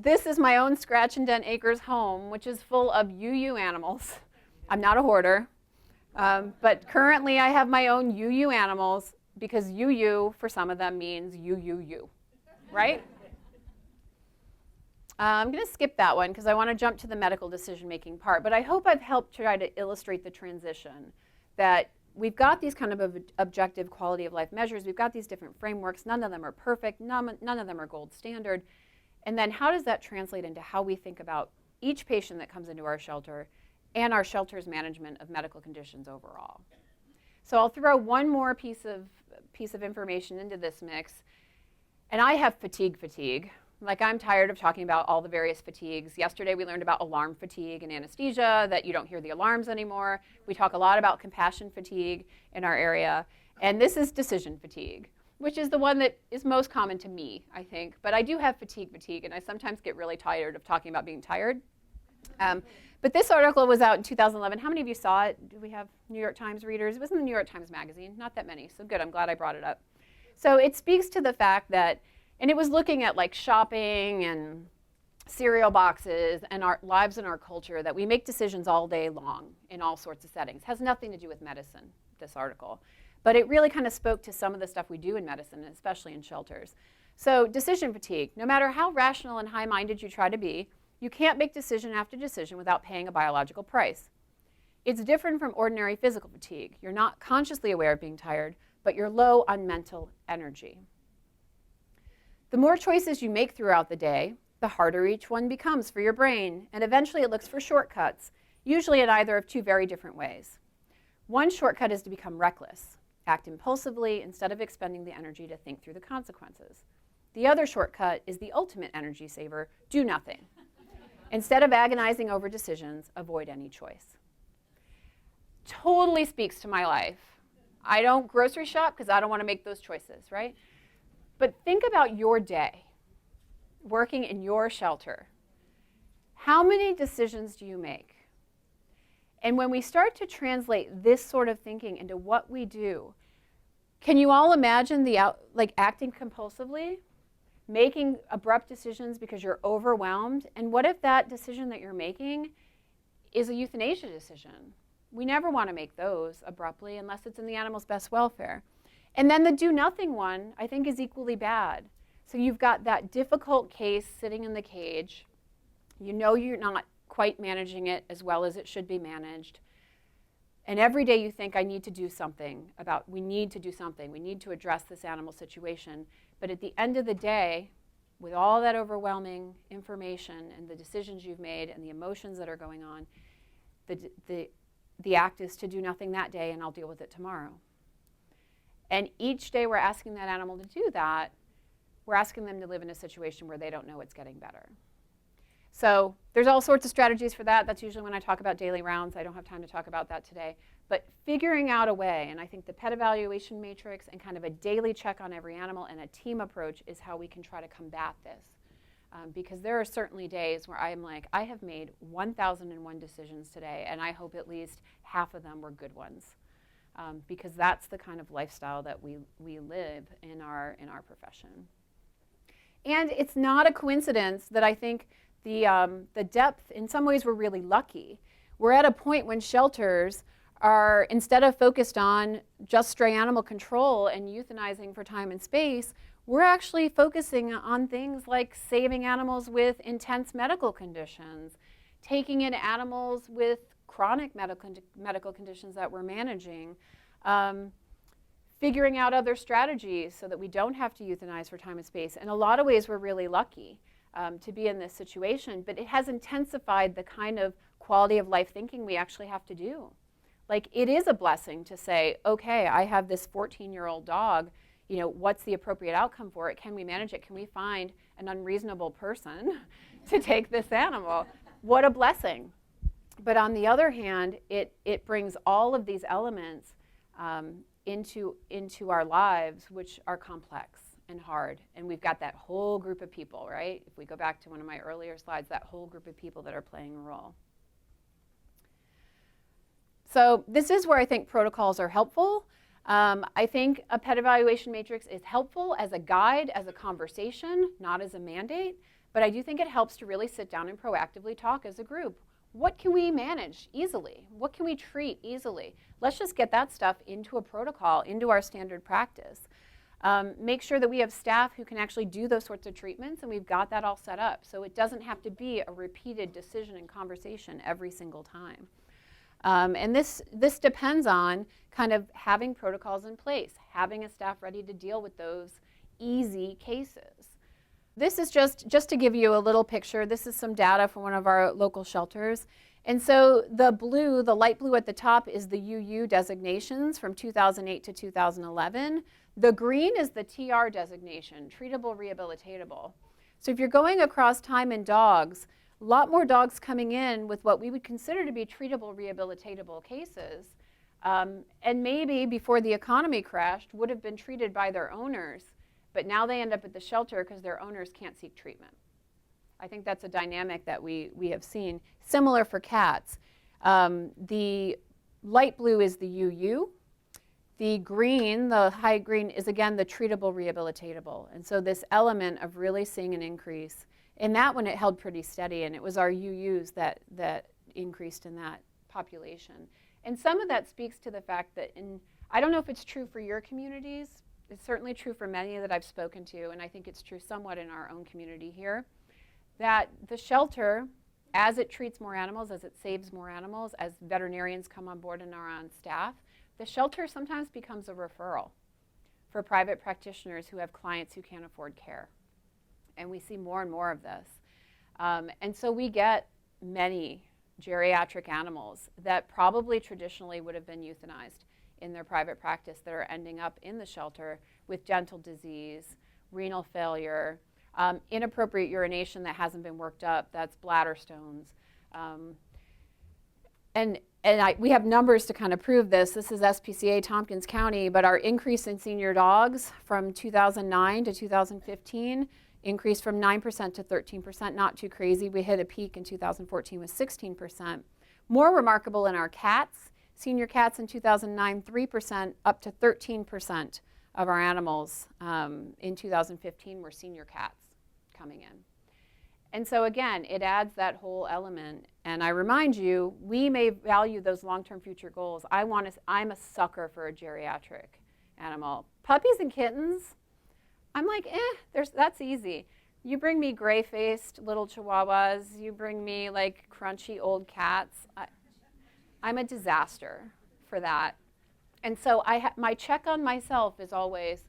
This is my own Scratch and Dent Acres home, which is full of UU animals. I'm not a hoarder, but currently I have my own UU animals because UU for some of them means UUU, right? I'm going to skip that one because I want to jump to the medical decision-making part, but I hope I've helped try to illustrate the transition that we've got these kind of objective quality of life measures, we've got these different frameworks, none of them are perfect, none of them are gold standard, and then how does that translate into how we think about each patient that comes into our shelter and our shelter's management of medical conditions overall. So I'll throw one more piece of information into this mix, and I have fatigue. Like, I'm tired of talking about all the various fatigues. Yesterday we learned about alarm fatigue and anesthesia, that you don't hear the alarms anymore. We talk a lot about compassion fatigue in our area. And this is decision fatigue, which is the one that is most common to me, I think. But I do have fatigue, and I sometimes get really tired of talking about being tired. But this article was out in 2011. How many of you saw it? Do we have New York Times readers? It was in the New York Times Magazine. Not that many, so good. I'm glad I brought it up. So it speaks to the fact that, and it was looking at like shopping and cereal boxes and our lives and our culture, that we make decisions all day long in all sorts of settings. It has nothing to do with medicine, this article. But it really kind of spoke to some of the stuff we do in medicine, and especially in shelters. So decision fatigue, no matter how rational and high-minded you try to be, you can't make decision after decision without paying a biological price. It's different from ordinary physical fatigue. You're not consciously aware of being tired, but you're low on mental energy. The more choices you make throughout the day, the harder each one becomes for your brain, and eventually it looks for shortcuts, usually in either of two very different ways. One shortcut is to become reckless, act impulsively instead of expending the energy to think through the consequences. The other shortcut is the ultimate energy saver, do nothing. Instead of agonizing over decisions, avoid any choice. Totally speaks to my life. I don't grocery shop because I don't want to make those choices, right? But think about your day working in your shelter. How many decisions do you make? And when we start to translate this sort of thinking into what we do, can you all imagine acting compulsively? Making abrupt decisions because you're overwhelmed? And what if that decision that you're making is a euthanasia decision? We never want to make those abruptly unless it's in the animal's best welfare. And then the do nothing one, I think, is equally bad. So you've got that difficult case sitting in the cage. You know you're not quite managing it as well as it should be managed. And every day you think, I need to do something about, we need to do something. We need to address this animal situation. But at the end of the day, with all that overwhelming information and the decisions you've made and the emotions that are going on, the act is to do nothing that day, and I'll deal with it tomorrow. And each day we're asking that animal to do that, we're asking them to live in a situation where they don't know it's getting better. So there's all sorts of strategies for that. That's usually when I talk about daily rounds. I don't have time to talk about that today. But figuring out a way, and I think the pet evaluation matrix and kind of a daily check on every animal and a team approach is how we can try to combat this. Because there are certainly days where I'm like, I have made 1,001 decisions today, and I hope at least half of them were good ones. Because that's the kind of lifestyle that we live in our profession. And it's not a coincidence that I think the depth, in some ways we're really lucky. We're at a point when shelters are, instead of focused on just stray animal control and euthanizing for time and space, we're actually focusing on things like saving animals with intense medical conditions, taking in animals with chronic medical conditions that we're managing, figuring out other strategies so that we don't have to euthanize for time and space. In a lot of ways, we're really lucky to be in this situation, but it has intensified the kind of quality of life thinking we actually have to do. Like, it is a blessing to say, okay, I have this 14-year-old dog, you know, what's the appropriate outcome for it? Can we manage it? Can we find an unreasonable person to take this animal? What a blessing. But on the other hand, it brings all of these elements into our lives, which are complex and hard. And we've got that whole group of people, right? If we go back to one of my earlier slides, that whole group of people that are playing a role. So this is where I think protocols are helpful. I think a pet evaluation matrix is helpful as a guide, as a conversation, not as a mandate. But I do think it helps to really sit down and proactively talk as a group. What can we manage easily? What can we treat easily? Let's just get that stuff into a protocol, into our standard practice. Make sure that we have staff who can actually do those sorts of treatments, and we've got that all set up. So it doesn't have to be a repeated decision and conversation every single time. And this depends on kind of having protocols in place, having a staff ready to deal with those easy cases. This is just to give you a little picture. This is some data from one of our local shelters. And so the blue, the light blue at the top, is the UU designations from 2008 to 2011. The green is the TR designation, treatable, rehabilitatable. So if you're going across time in dogs, a lot more dogs coming in with what we would consider to be treatable, rehabilitatable cases, and maybe before the economy crashed would have been treated by their owners, but now they end up at the shelter because their owners can't seek treatment. I think that's a dynamic that we have seen. Similar for cats. The light blue is the UU. The green, the high green, is again the treatable, rehabilitatable. And so this element of really seeing an increase. In that one, it held pretty steady, and it was our UUs that increased in that population. And some of that speaks to the fact that I don't know if it's true for your communities. It's certainly true for many that I've spoken to, and I think it's true somewhat in our own community here, that the shelter, as it treats more animals, as it saves more animals, as veterinarians come on board and are on staff, the shelter sometimes becomes a referral for private practitioners who have clients who can't afford care. And we see more and more of this. And so we get many geriatric animals that probably traditionally would have been euthanized in their private practice that are ending up in the shelter with dental disease, renal failure, inappropriate urination that hasn't been worked up, that's bladder stones. We have numbers to kind of prove this. This is SPCA Tompkins County, but our increase in senior dogs from 2009 to 2015 increased from 9% to 13%, not too crazy. We hit a peak in 2014 with 16%. More remarkable in our cats, senior cats in 2009, 3%, up to 13% of our animals in 2015 were senior cats coming in. And so again, it adds that whole element. And I remind you, we may value those long-term future goals. I'm a sucker for a geriatric animal. Puppies and kittens, I'm like, that's easy. You bring me gray-faced little chihuahuas, you bring me like crunchy old cats. I'm a disaster for that. And so my check on myself is always,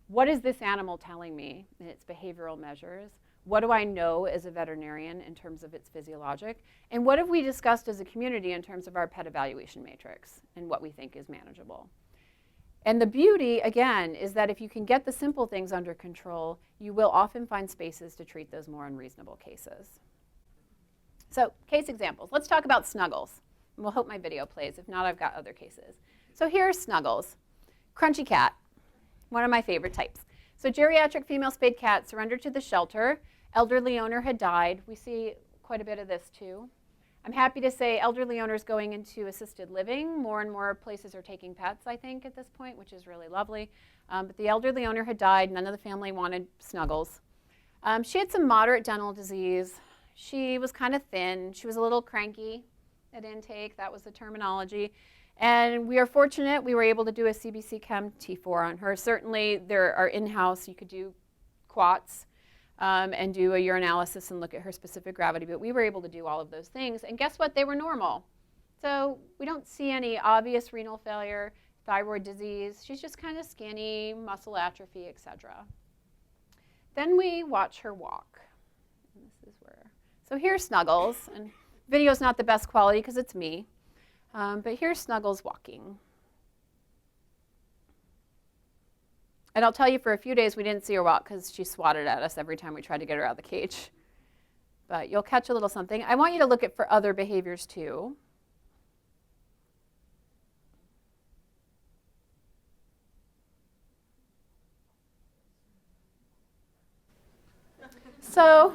what is this animal telling me in its behavioral measures? What do I know as a veterinarian in terms of its physiologic? And what have we discussed as a community in terms of our pet evaluation matrix and what we think is manageable? And the beauty, again, is that if you can get the simple things under control, you will often find spaces to treat those more unreasonable cases. So, case examples. Let's talk about Snuggles. And we'll hope my video plays. If not, I've got other cases. So here's Snuggles. Crunchy cat, one of my favorite types. So geriatric female spayed cat surrendered to the shelter. Elderly owner had died. We see quite a bit of this too. I'm happy to say elderly owners going into assisted living. More and more places are taking pets, I think, at this point, which is really lovely. But the elderly owner had died. None of the family wanted Snuggles. She had some moderate dental disease. She was kind of thin. She was a little cranky. at intake. That was the terminology. And we are fortunate we were able to do a CBC Chem T4 on her. Certainly there are in-house, you could do quats and do a urinalysis and look at her specific gravity, but we were able to do all of those things. And guess what? They were normal. So we don't see any obvious renal failure, thyroid disease. She's just kind of skinny, muscle atrophy, etc. Then we watch her walk. And this is where. So here's Snuggles, and video's not the best quality because it's me, but here's Snuggles walking. And I'll tell you, for a few days we didn't see her walk because she swatted at us every time we tried to get her out of the cage. But you'll catch a little something. I want you to look at for other behaviors too. So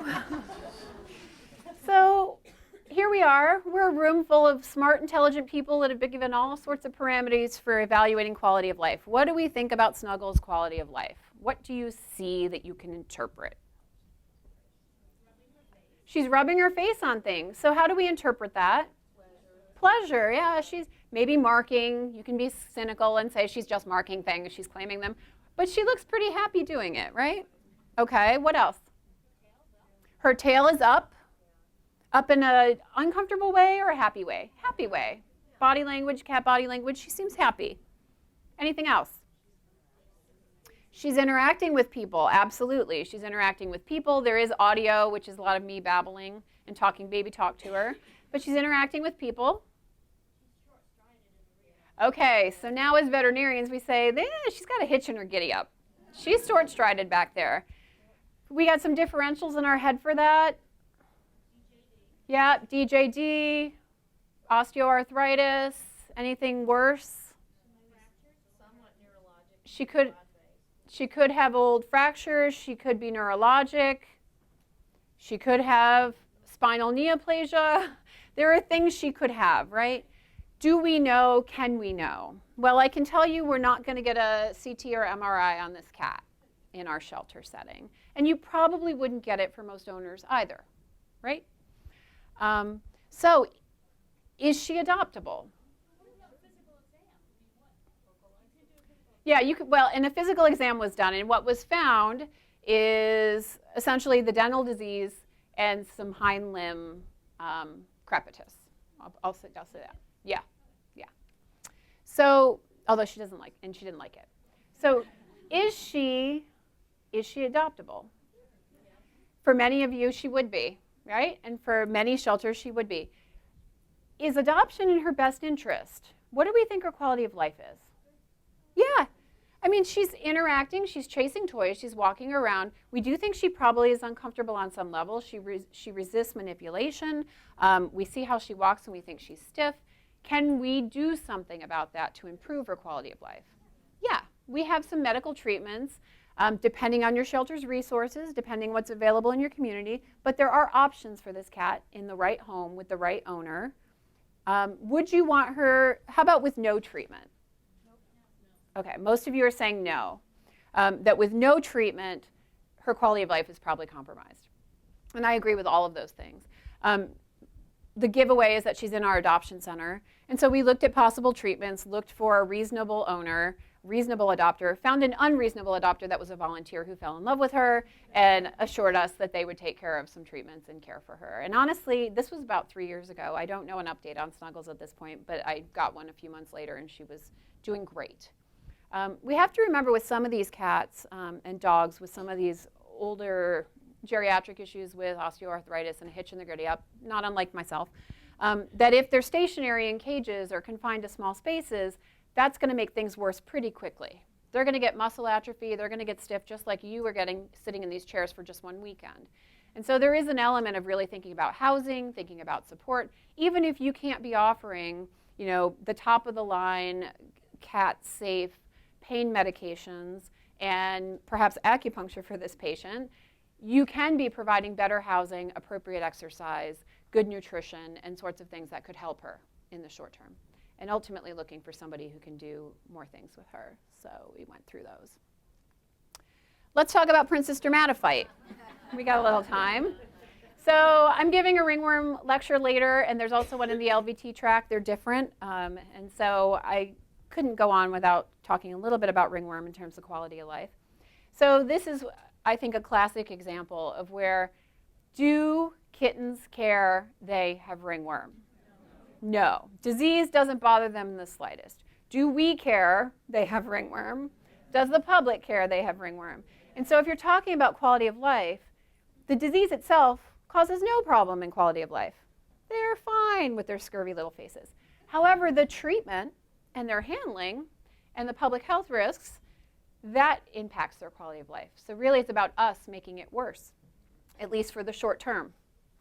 here we are. We're a room full of smart, intelligent people that have been given all sorts of parameters for evaluating quality of life. What do we think about Snuggles' quality of life? What do you see that you can interpret? She's rubbing her face on things. So how do we interpret that? Pleasure, yeah. She's maybe marking. You can be cynical and say she's just marking things. She's claiming them. But she looks pretty happy doing it, right? Okay, what else? Her tail is up in an uncomfortable way or a happy way? Happy way. Body language, cat body language, she seems happy. Anything else? She's interacting with people, absolutely. She's interacting with people. There is audio, which is a lot of me babbling and talking baby talk to her, but she's interacting with people. Okay, so now as veterinarians we say, she's got a hitch in her giddy up. She's short-strided back there. We got some differentials in our head for that. Yeah, DJD, osteoarthritis, anything worse? She could have old fractures. She could be neurologic. She could have spinal neoplasia. There are things she could have, right? Do we know? Can we know? Well, I can tell you we're not going to get a CT or MRI on this cat in our shelter setting. And you probably wouldn't get it for most owners either, right? So is she adoptable? Yeah, you could, well, and a physical exam was done, and what was found is essentially the dental disease and some hind limb crepitus. I'll say that. Yeah. So, although she doesn't like, and she didn't like it. So, is she adoptable? For many of you, she would be, right? And for many shelters, she would be. Is adoption in her best interest? What do we think her quality of life is? Yeah. I mean, she's interacting, she's chasing toys, she's walking around. We do think she probably is uncomfortable on some level. She resists manipulation. We see how she walks and we think she's stiff. Can we do something about that to improve her quality of life? Yeah, we have some medical treatments, depending on your shelter's resources, depending what's available in your community, but there are options for this cat in the right home with the right owner. Would you want her, how about with no treatment? Okay, most of you are saying no, that with no treatment, her quality of life is probably compromised. And I agree with all of those things. The giveaway is that she's in our adoption center. And so we looked at possible treatments, looked for a reasonable owner, reasonable adopter, found an unreasonable adopter that was a volunteer who fell in love with her and assured us that they would take care of some treatments and care for her. And honestly, this was about 3 years ago. I don't know an update on Snuggles at this point, but I got one a few months later and she was doing great. We have to remember with some of these cats and dogs, with some of these older geriatric issues with osteoarthritis and a hitch in the giddy up, not unlike myself, that if they're stationary in cages or confined to small spaces, that's going to make things worse pretty quickly. They're going to get muscle atrophy, they're going to get stiff just like you were getting sitting in these chairs for just one weekend. And so there is an element of really thinking about housing, thinking about support, even if you can't be offering, you know, the top of the line, cat safe pain medications and perhaps acupuncture for this patient. You can be providing better housing, appropriate exercise, good nutrition, and sorts of things that could help her in the short term. And ultimately looking for somebody who can do more things with her. So we went through those. Let's talk about Princess Dermatophyte. We got a little time. So I'm giving a ringworm lecture later, and there's also one in the LVT track. They're different, and so I couldn't go on without talking a little bit about ringworm in terms of quality of life. So this is, I think, a classic example of where do kittens care they have ringworm? No. Disease doesn't bother them in the slightest. Do we care they have ringworm? Does the public care they have ringworm? And so if you're talking about quality of life, the disease itself causes no problem in quality of life. They're fine with their scurvy little faces. However, the treatment and their handling and the public health risks, that impacts their quality of life. So really it's about us making it worse, at least for the short term,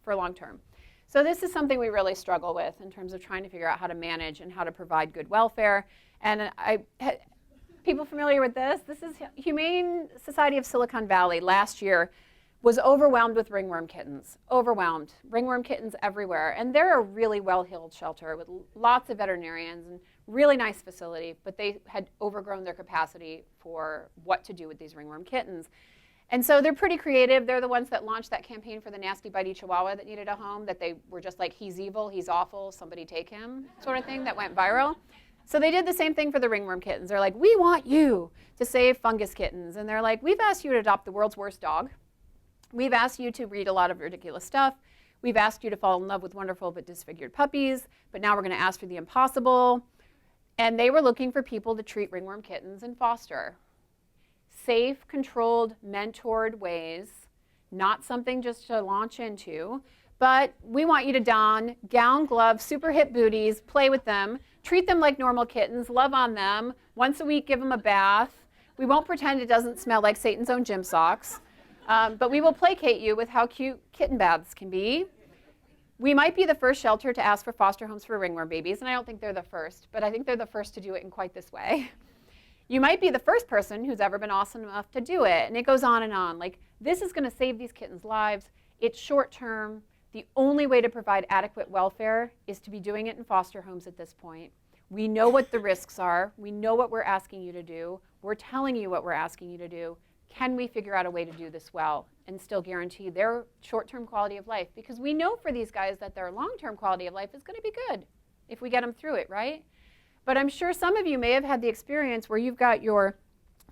for long term. So this is something we really struggle with in terms of trying to figure out how to manage and how to provide good welfare. And people familiar with this? This is Humane Society of Silicon Valley last year was overwhelmed with ringworm kittens, overwhelmed. Ringworm kittens everywhere. And they're a really well-heeled shelter with lots of veterinarians and really nice facility, but they had overgrown their capacity for what to do with these ringworm kittens. And so they're pretty creative. They're the ones that launched that campaign for the nasty bitey chihuahua that needed a home, that they were just like, he's evil, he's awful, somebody take him, sort of thing, that went viral. So they did the same thing for the ringworm kittens. They're like, we want you to save fungus kittens. And they're like, we've asked you to adopt the world's worst dog. We've asked you to read a lot of ridiculous stuff. We've asked you to fall in love with wonderful but disfigured puppies. But now we're going to ask for the impossible. And they were looking for people to treat ringworm kittens and foster. Safe, controlled, mentored ways, not something just to launch into, but we want you to don gown, gloves, super hip booties, play with them, treat them like normal kittens, love on them, once a week give them a bath. We won't pretend it doesn't smell like Satan's own gym socks, but we will placate you with how cute kitten baths can be. We might be the first shelter to ask for foster homes for ringworm babies, and I don't think they're the first, but I think they're the first to do it in quite this way. You might be the first person who's ever been awesome enough to do it, and it goes on and on. Like, this is going to save these kittens' lives. It's short term. The only way to provide adequate welfare is to be doing it in foster homes at this point. We know what the risks are. We know what we're asking you to do. We're telling you what we're asking you to do. Can we figure out a way to do this well and still guarantee their short-term quality of life? Because we know for these guys that their long-term quality of life is going to be good if we get them through it, right? But I'm sure some of you may have had the experience where you've got your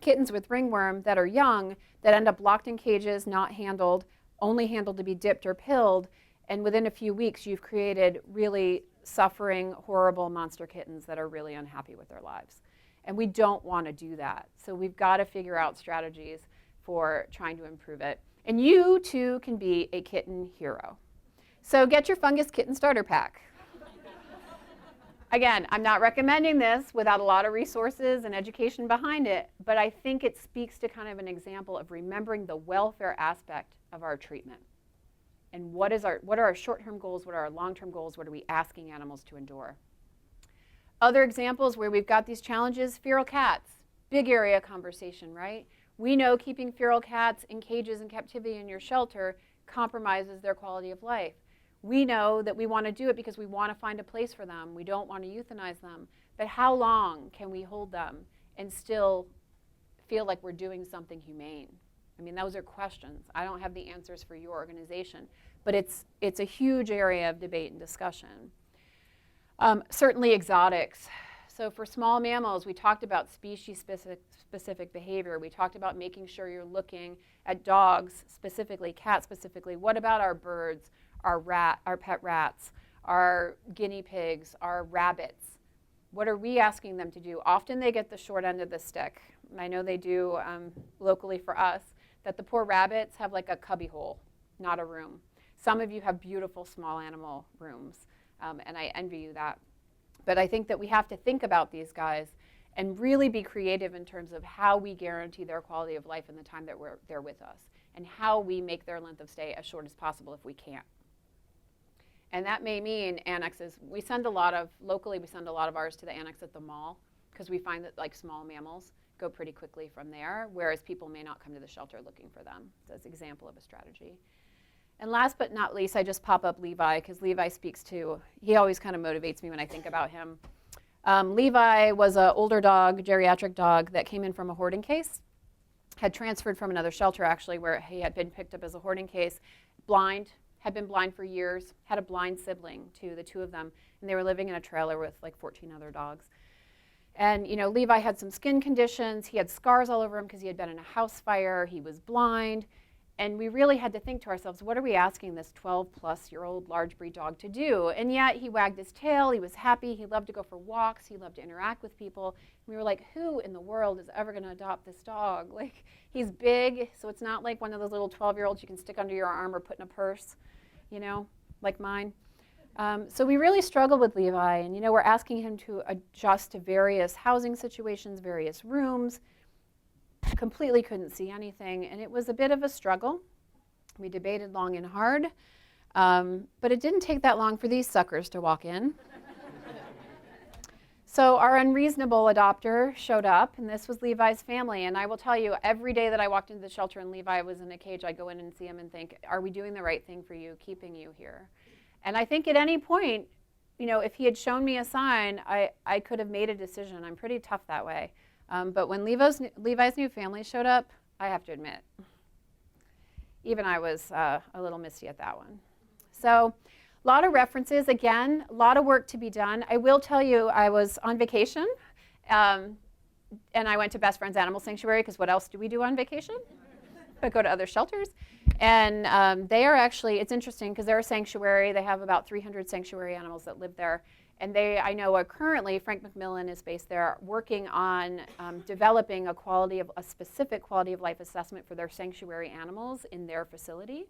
kittens with ringworm that are young that end up locked in cages, not handled, only handled to be dipped or pilled, and within a few weeks you've created really suffering, horrible monster kittens that are really unhappy with their lives. And we don't want to do that. So we've got to figure out strategies for trying to improve it. And you too can be a kitten hero. So get your fungus kitten starter pack. Again, I'm not recommending this without a lot of resources and education behind it, but I think it speaks to kind of an example of remembering the welfare aspect of our treatment. And what are our short-term goals, what are our long-term goals, what are we asking animals to endure? Other examples where we've got these challenges, feral cats, big area conversation, right? We know keeping feral cats in cages in captivity in your shelter compromises their quality of life. We know that we want to do it because we want to find a place for them. We don't want to euthanize them. But how long can we hold them and still feel like we're doing something humane? I mean, those are questions. I don't have the answers for your organization, but it's a huge area of debate and discussion. Certainly exotics. So for small mammals, we talked about species-specific behavior. We talked about making sure you're looking at dogs specifically, cats specifically. What about our birds, our pet rats, our guinea pigs, our rabbits? What are we asking them to do? Often they get the short end of the stick. I know they do locally for us, that the poor rabbits have like a cubby hole, not a room. Some of you have beautiful small animal rooms, and I envy you that. But I think that we have to think about these guys and really be creative in terms of how we guarantee their quality of life in the time that they're with us, and how we make their length of stay as short as possible if we can't. And that may mean annexes. Locally we send a lot of ours to the annex at the mall because we find that like small mammals go pretty quickly from there, whereas people may not come to the shelter looking for them. So that's an example of a strategy. And last but not least, I just pop up Levi because Levi he always kind of motivates me when I think about him. Levi was an older dog, geriatric dog, that came in from a hoarding case, had transferred from another shelter actually where he had been picked up as a hoarding case, blind, had been blind for years, had a blind sibling too, the two of them, and they were living in a trailer with like 14 other dogs. And you know, Levi had some skin conditions, he had scars all over him because he had been in a house fire, he was blind, and we really had to think to ourselves, what are we asking this 12-plus-year-old large breed dog to do? And yet he wagged his tail, he was happy, he loved to go for walks, he loved to interact with people. And we were like, who in the world is ever going to adopt this dog? Like, he's big, so it's not like one of those little 12-year-olds you can stick under your arm or put in a purse, you know, like mine. So we really struggled with Levi, and you know, we're asking him to adjust to various housing situations, various rooms. Completely couldn't see anything, and it was a bit of a struggle. We debated long and hard, but it didn't take that long for these suckers to walk in. So our unreasonable adopter showed up, and this was Levi's family. And I will tell you, every day that I walked into the shelter and Levi was in a cage, I'd go in and see him and think, are we doing the right thing for you, keeping you here? And I think at any point, you know, if he had shown me a sign, I could have made a decision. I'm pretty tough that way. But when Levi's new family showed up, I have to admit, even I was a little misty at that one. So a lot of references, again, a lot of work to be done. I will tell you, I was on vacation, and I went to Best Friends Animal Sanctuary, because what else do we do on vacation? But go to other shelters. And they are actually, it's interesting, because they're a sanctuary. They have about 300 sanctuary animals that live there. And they, I know, are currently, Frank McMillan is based there, working on developing a specific quality of life assessment for their sanctuary animals in their facility.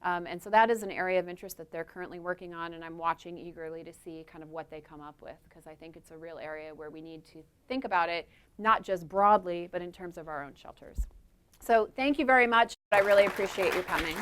And so that is an area of interest that they're currently working on, and I'm watching eagerly to see kind of what they come up with, because I think it's a real area where we need to think about it, not just broadly, but in terms of our own shelters. So thank you very much. I really appreciate you coming.